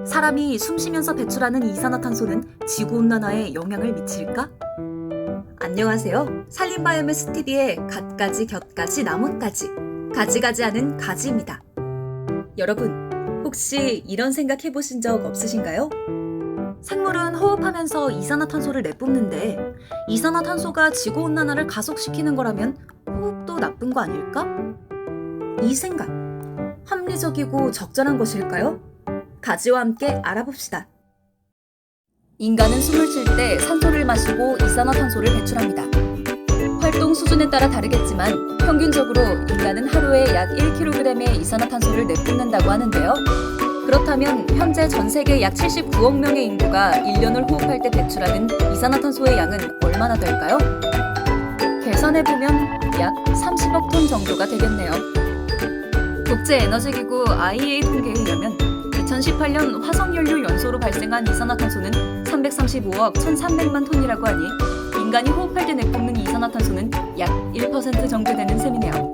사람이 숨쉬면서 배출하는 이산화탄소는 지구온난화에 영향을 미칠까? 안녕하세요. 산림바이오매스 TV의 갓가지 곁가지 나뭇가지 가지가지하는 가지입니다. 여러분, 혹시 이런 생각 해보신 적 없으신가요? 생물은 호흡하면서 이산화탄소를 내뿜는데 이산화탄소가 지구온난화를 가속시키는 거라면 호흡도 나쁜 거 아닐까? 이 생각, 합리적이고 적절한 것일까요? 가지와 함께 알아봅시다. 인간은 숨을 쉴 때 산소를 마시고 이산화탄소를 배출합니다. 활동 수준에 따라 다르겠지만 평균적으로 인간은 하루에 약 1kg의 이산화탄소를 내뿜는다고 하는데요. 그렇다면 현재 전 세계 약 79억 명의 인구가 1년을 호흡할 때 배출하는 이산화탄소의 양은 얼마나 될까요? 계산해보면 약 30억 톤 정도가 되겠네요. 국제에너지기구 IEA 통계에 의하면 2018년 화석연료 연소로 발생한 이산화탄소는 335억 1,300만 톤이라고 하니 인간이 호흡할 때 내뿜는 이산화탄소는 약 1% 정도 되는 셈이네요.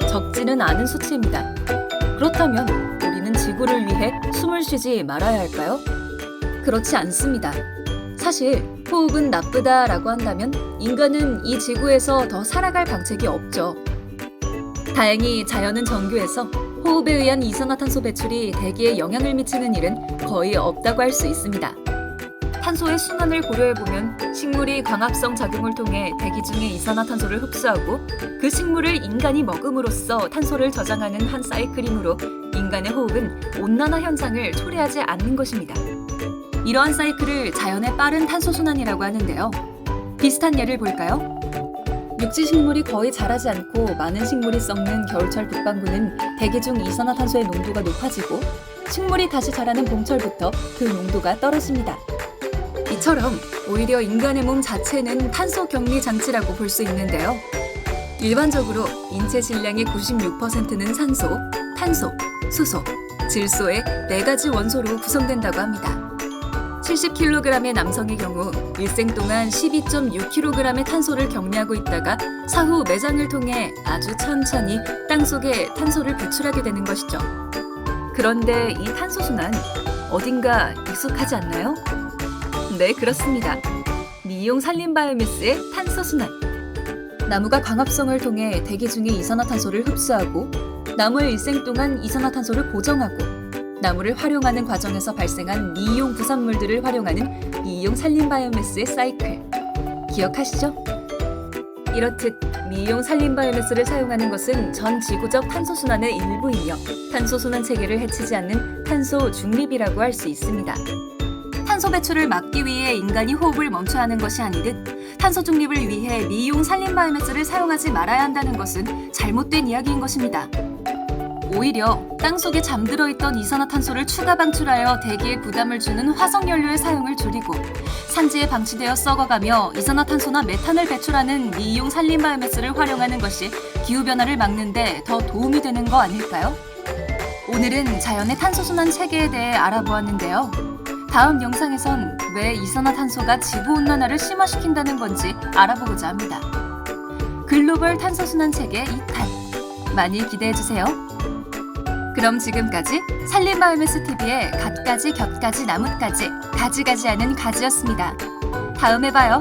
적지는 않은 수치입니다. 그렇다면 우리는 지구를 위해 숨을 쉬지 말아야 할까요? 그렇지 않습니다. 사실 호흡은 나쁘다라고 한다면 인간은 이 지구에서 더 살아갈 방책이 없죠. 다행히 자연은 정교해서 호흡에 의한 이산화탄소 배출이 대기에 영향을 미치는 일은 거의 없다고 할 수 있습니다. 탄소의 순환을 고려해보면 식물이 광합성 작용을 통해 대기 중의 이산화탄소를 흡수하고 그 식물을 인간이 먹음으로써 탄소를 저장하는 한 사이클이므로 인간의 호흡은 온난화 현상을 초래하지 않는 것입니다. 이러한 사이클을 자연의 빠른 탄소 순환이라고 하는데요. 비슷한 예를 볼까요? 육지 식물이 거의 자라지 않고 많은 식물이 썩는 겨울철 북반구는 대기 중 이산화탄소의 농도가 높아지고 식물이 다시 자라는 봄철부터 그 농도가 떨어집니다. 이처럼 오히려 인간의 몸 자체는 탄소 격리 장치라고 볼 수 있는데요. 일반적으로 인체 질량의 96%는 산소, 탄소, 수소, 질소의 4가지 원소로 구성된다고 합니다. 70kg의 남성의 경우 일생 동안 12.6kg의 탄소를 격리하고 있다가 사후 매장을 통해 아주 천천히 땅속에 탄소를 배출하게 되는 것이죠. 그런데 이 탄소 순환 어딘가 익숙하지 않나요? 네, 그렇습니다. 미용 산림바이오매스의 탄소 순환. 나무가 광합성을 통해 대기 중의 이산화탄소를 흡수하고 나무의 일생 동안 이산화탄소를 고정하고 나무를 활용하는 과정에서 발생한 미이용 부산물들을 활용하는 미이용 산림바이오매스의 사이클. 기억하시죠? 이렇듯 미이용 산림바이오매스를 사용하는 것은 전 지구적 탄소순환의 일부이며 탄소순환 체계를 해치지 않는 탄소 중립이라고 할 수 있습니다. 탄소 배출을 막기 위해 인간이 호흡을 멈춰야 하는 것이 아니듯 탄소 중립을 위해 미이용 산림바이오매스를 사용하지 말아야 한다는 것은 잘못된 이야기인 것입니다. 오히려 땅속에 잠들어 있던 이산화탄소를 추가 방출하여 대기에 부담을 주는 화석연료의 사용을 줄이고 산지에 방치되어 썩어가며 이산화탄소나 메탄을 배출하는 미이용 산림바이오매스를 활용하는 것이 기후변화를 막는 데 더 도움이 되는 거 아닐까요? 오늘은 자연의 탄소순환 체계에 대해 알아보았는데요. 다음 영상에선 왜 이산화탄소가 지구온난화를 심화시킨다는 건지 알아보고자 합니다. 글로벌 탄소순환 체계 2탄 많이 기대해주세요. 그럼 지금까지 산림바이오매스 TV의 갓가지 곁가지 나뭇가지 가지가지하는 가지였습니다. 다음에 봐요.